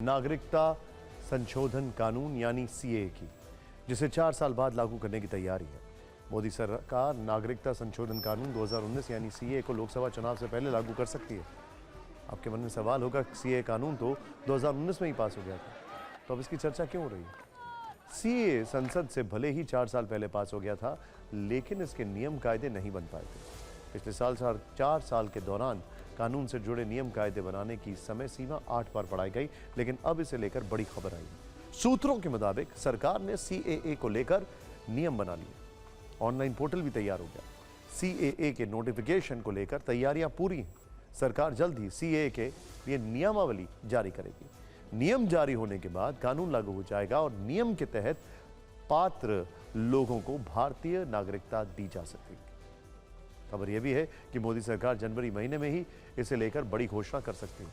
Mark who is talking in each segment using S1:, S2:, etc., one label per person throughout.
S1: नागरिकता संशोधन कानून यानी सीएए की, जिसे 4 साल बाद लागू करने की तैयारी है। मोदी सरकार नागरिकता संशोधन कानून 2019 यानी सीएए को लोकसभा चुनाव से पहले लागू कर सकती है। आपके मन में सवाल होगा, सीएए कानून तो 2019 में ही पास हो गया था, तो अब इसकी चर्चा क्यों हो रही है? सीएए संसद से भले ही 4 साल पहले पास हो गया था, लेकिन इसके नियम कायदे नहीं बन पाए थे। पिछले साल 4 साल के दौरान कानून से जुड़े नियम कायदे बनाने की समय सीमा 8 बार बढ़ाई गई, लेकिन अब इसे लेकर बड़ी खबर आई। सूत्रों के मुताबिक सरकार ने सीएए को लेकर नियम बना लिए, ऑनलाइन पोर्टल भी तैयार हो गया। सीएए के नोटिफिकेशन को लेकर तैयारियां पूरी हैं। सरकार जल्द ही सीएए के लिए नियमावली जारी करेगी। नियम जारी होने के बाद कानून लागू हो जाएगा और नियम के तहत पात्र लोगों को भारतीय नागरिकता दी जा सकेगी। खबर यह भी है कि मोदी सरकार जनवरी महीने में ही इसे लेकर बड़ी घोषणा कर सकती है।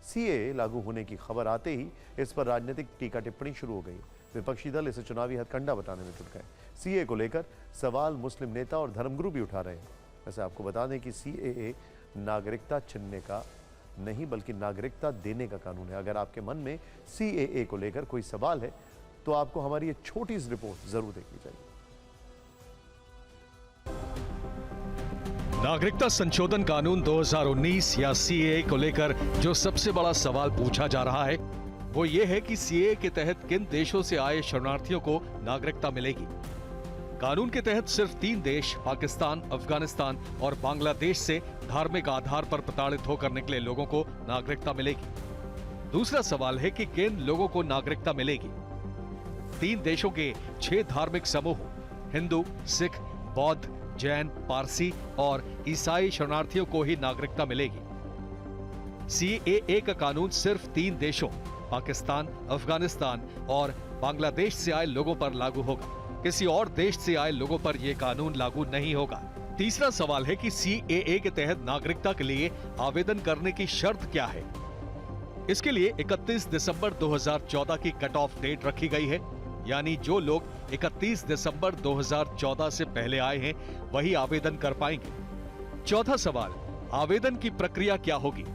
S1: सीएए लागू होने की खबर आते ही इस पर राजनीतिक टीका टिप्पणी शुरू हो गई। विपक्षी दल इसे चुनावी हथकंडा बताने में जुट गए। सीएए को लेकर सवाल मुस्लिम नेता और धर्मगुरु भी उठा रहे हैं। वैसे आपको बता दें कि सीएए नागरिकता छीनने का नहीं बल्कि नागरिकता देने का कानून है। अगर आपके मन में सीएए को लेकर कोई सवाल है तो आपको हमारी ये छोटी सी रिपोर्ट जरूर देखनी चाहिए।
S2: नागरिकता संशोधन कानून 2019 या सीएए को लेकर जो सबसे बड़ा सवाल पूछा जा रहा है वो ये है कि सीएए के तहत किन देशों से आए शरणार्थियों को नागरिकता मिलेगी। कानून के तहत सिर्फ 3 देश पाकिस्तान, अफगानिस्तान और बांग्लादेश से धार्मिक आधार पर प्रताड़ित होकर निकले लोगों को नागरिकता मिलेगी। दूसरा सवाल है कि किन लोगों को नागरिकता मिलेगी। 3 देशों के 6 धार्मिक समूह हिंदू, सिख, बौद्ध, जैन, पारसी और ईसाई शरणार्थियों को ही नागरिकता मिलेगी। सीएए का कानून सिर्फ 3 देशों पाकिस्तान, अफगानिस्तान और बांग्लादेश से आए लोगों पर लागू होगा। किसी और देश से आए लोगों पर यह कानून लागू नहीं होगा। तीसरा सवाल है कि सीएए के तहत नागरिकता के लिए आवेदन करने की शर्त क्या है। इसके लिए 31 दिसंबर 2014 की कट ऑफ डेट रखी गई है, यानी जो लोग 31 दिसंबर 2014 से पहले आए हैं वही आवेदन कर पाएंगे। चौथा सवाल, आवेदन की प्रक्रिया क्या होगी।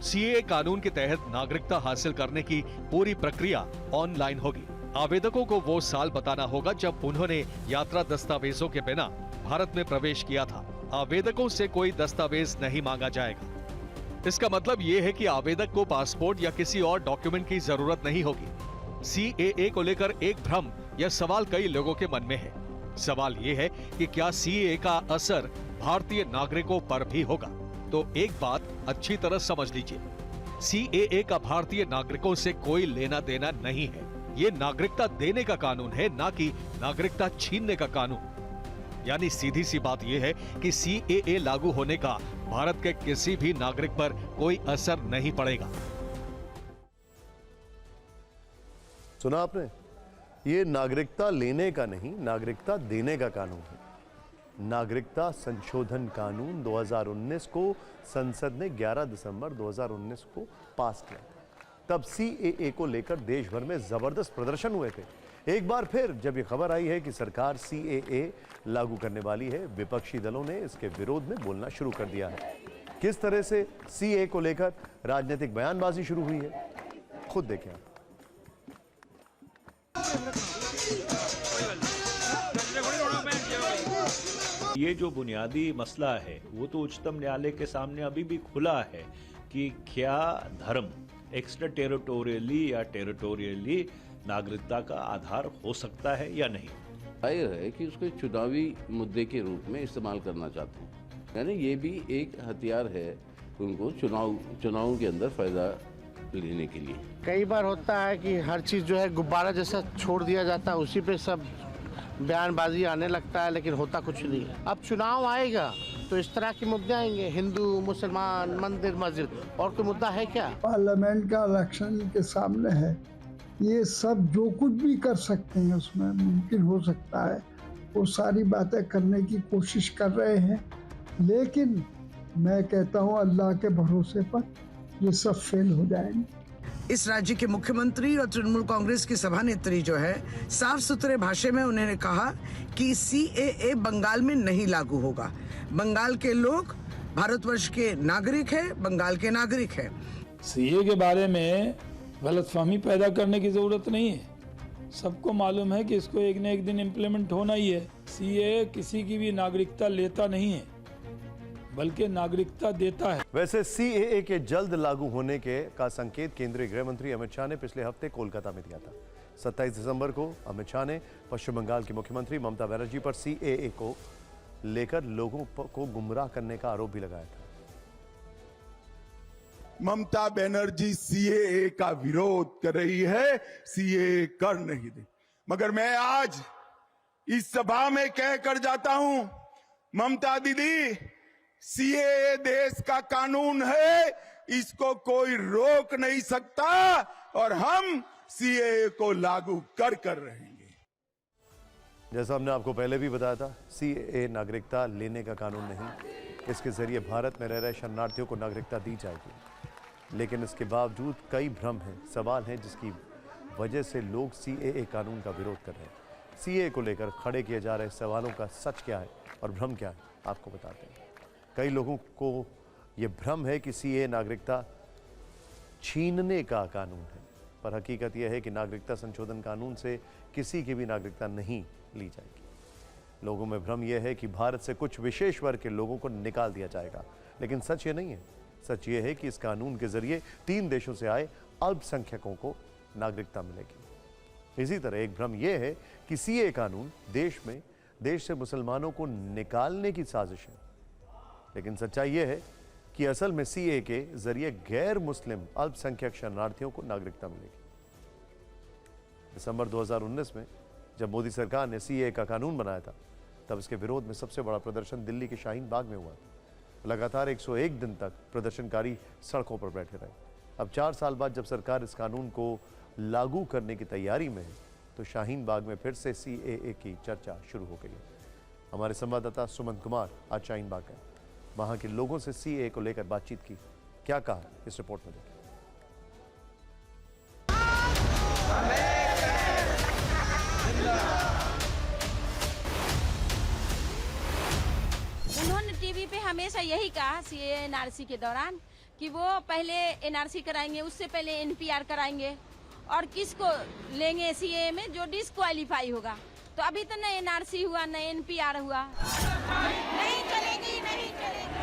S2: सीएए कानून के तहत नागरिकता हासिल करने की पूरी प्रक्रिया ऑनलाइन होगी। आवेदकों को वो साल बताना होगा जब उन्होंने यात्रा दस्तावेजों के बिना भारत में प्रवेश किया था। आवेदकों से कोई दस्तावेज नहीं मांगा जाएगा। इसका मतलब ये है कि आवेदक को पासपोर्ट या किसी और डॉक्यूमेंट की जरूरत नहीं होगी। सीएए को लेकर एक भ्रम या सवाल कई लोगों के मन में है। सवाल ये है कि क्या सीएए का असर भारतीय नागरिकों पर भी होगा। तो एक बात अच्छी तरह समझ लीजिए, सीएए का भारतीय नागरिकों से कोई लेना देना नहीं है। ये नागरिकता देने का कानून है, ना कि नागरिकता छीनने का कानून। यानी सीधी सी बात यह है कि सीएए लागू होने का भारत के किसी भी नागरिक पर कोई असर नहीं पड़ेगा।
S1: सुना आपने, ये नागरिकता लेने का नहीं, नागरिकता देने का कानून है। नागरिकता संशोधन कानून 2019 को संसद ने 11 दिसंबर 2019 को पास किया। तब सीएए को लेकर देश भर में जबरदस्त प्रदर्शन हुए थे। एक बार फिर जब ये खबर आई है कि सरकार सीएए लागू करने वाली है, विपक्षी दलों ने इसके विरोध में बोलना शुरू कर दिया है। किस तरह से सीएए को लेकर राजनीतिक बयानबाजी शुरू हुई है, खुद देखें।
S3: ये जो बुनियादी मसला है वो तो उच्चतम न्यायालय के सामने अभी भी खुला है कि क्या धर्म एक्स्ट्रा टेरिटोरियली या टेरिटोरियली नागरिकता का आधार हो सकता है या नहीं।
S4: जाहिर है कि उसको चुनावी मुद्दे के रूप में इस्तेमाल करना चाहते हैं, यानी ये भी एक हथियार है उनको चुनाव के अंदर फायदा लेने के लिए।
S5: कई बार होता है कि हर चीज़ जो है गुब्बारा जैसा छोड़ दिया जाता है, उसी पे सब बयानबाजी आने लगता है, लेकिन होता कुछ नहीं है। अब चुनाव आएगा तो इस तरह के मुद्दे आएंगे, हिंदू, मुसलमान, मंदिर, मस्जिद, और कोई मुद्दा है क्या।
S6: पार्लियामेंट का इलेक्शन के सामने है, ये सब जो कुछ भी कर सकते हैं उसमें मुमकिन हो सकता है। वो सारी बातें करने की कोशिश कर रहे हैं, लेकिन मैं कहता हूँ अल्लाह के भरोसे पर ये सब फेल हो जाएंगे।
S7: इस राज्य के मुख्यमंत्री और तृणमूल कांग्रेस की सभानेत्री जो है, साफ सुथरे भाषा में उन्होंने कहा कि सीएए बंगाल में नहीं लागू होगा। बंगाल के लोग भारतवर्ष के नागरिक है, बंगाल के नागरिक है।
S8: सीए के बारे में गलतफहमी पैदा करने की ज़रूरत नहीं है। सबको मालूम है कि इसको एक न एक दिन इम्प्लीमेंट होना ही है। सीए किसी की भी नागरिकता लेता नहीं है, बल्कि नागरिकता देता है।
S1: वैसे सीएए के जल्द लागू होने का संकेत केंद्रीय गृह मंत्री अमित शाह ने पिछले हफ्ते कोलकाता में दिया था। 27 दिसंबर को अमित शाह ने पश्चिम बंगाल की मुख्यमंत्री ममता बनर्जी पर सीएए को लेकर लोगों को गुमराह करने का आरोप भी लगाया था।
S9: ममता बनर्जी सीएए का विरोध कर रही है, सीएए कर नहीं दे। मगर मैं आज इस सभा में कहकर जाता हूं, ममता दीदी, सीएए देश का कानून है, इसको कोई रोक नहीं सकता और हम सीएए को लागू कर रहेंगे।
S1: जैसा हमने आपको पहले भी बताया था, सीएए नागरिकता लेने का कानून नहीं। इसके जरिए भारत में रह रहे शरणार्थियों को नागरिकता दी जाएगी। लेकिन इसके बावजूद कई भ्रम हैं, सवाल हैं, जिसकी वजह से लोग सीएए कानून का विरोध कर रहे हैं। सीएए को लेकर खड़े किए जा रहे सवालों का सच क्या है और भ्रम क्या है, आपको बताते हैं। कई लोगों को ये भ्रम है कि सीएए नागरिकता छीनने का कानून है, पर हकीकत यह है कि नागरिकता संशोधन कानून से किसी की भी नागरिकता नहीं ली जाएगी। लोगों में भ्रम यह है कि भारत से कुछ विशेष वर्ग के लोगों को निकाल दिया जाएगा, लेकिन सच ये नहीं है। सच ये है कि इस कानून के जरिए 3 देशों से आए अल्पसंख्यकों को नागरिकता मिलेगी। इसी तरह एक भ्रम यह है कि सीएए कानून देश से मुसलमानों को निकालने की साजिश है, लेकिन सच्चाई यह है कि असल में सीएए के जरिए गैर मुस्लिम अल्पसंख्यक शरणार्थियों को नागरिकता मिलेगी। दिसंबर 2019 में जब मोदी सरकार ने सीएए का कानून बनाया था, तब इसके विरोध में सबसे बड़ा प्रदर्शन दिल्ली के शाहीन बाग में हुआ था। लगातार 101 दिन तक प्रदर्शनकारी सड़कों पर बैठे रहे। अब 4 साल बाद जब सरकार इस कानून को लागू करने की तैयारी में है, तो शाहीन बाग में फिर से सीएए की चर्चा शुरू हो गई है। हमारे संवाददाता सुमंत कुमार आज शाहीन बाग गए, वहां के लोगों से सीएए को लेकर बातचीत की। क्या कहा, इस रिपोर्ट में देखिए।
S10: उन्होंने टीवी पे हमेशा यही कहा सीएए एनआरसी के दौरान कि वो पहले एनआरसी कराएंगे, उससे पहले एनपीआर कराएंगे और किसको लेंगे सीएए में, जो डिस्क्वालीफाई होगा। तो अभी तो न एनआरसी हुआ न एनपीआर हुआ। नहीं चलेगी, नहीं चलेगी।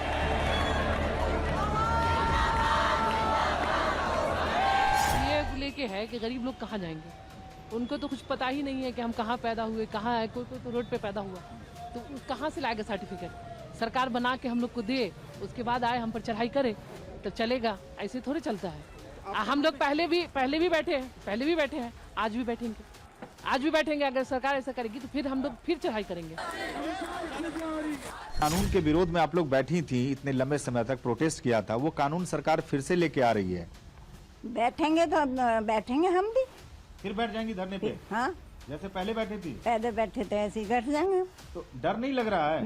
S11: सीएए को लेके है कि गरीब लोग कहाँ जाएंगे, उनको तो कुछ पता ही नहीं है कि हम कहाँ पैदा हुए, कहाँ है। कोई तो रोड पे पैदा हुआ, तो कहाँ से लाएगा सर्टिफिकेट। सरकार बना के हम लोग को दे, उसके बाद आए हम पर चढ़ाई करे तो चलेगा। ऐसे थोड़े चलता है। हम लोग पहले भी बैठे हैं, आज भी बैठेंगे। अगर सरकार ऐसा करेगी तो फिर हम लोग फिर चढ़ाई करेंगे।
S12: कानून के विरोध में आप लोग बैठी थी, इतने लंबे समय तक प्रोटेस्ट किया था, वो कानून सरकार फिर से लेके आ रही है।
S13: बैठेंगे तो बैठेंगे हम भी।
S12: फिर बैठ जाएंगी धरने पे?
S13: हाँ,
S12: जैसे पहले बैठे थी।
S13: पहले बैठे थे ऐसे ही बैठ जाएंगे।
S12: तो डर नहीं लग रहा है?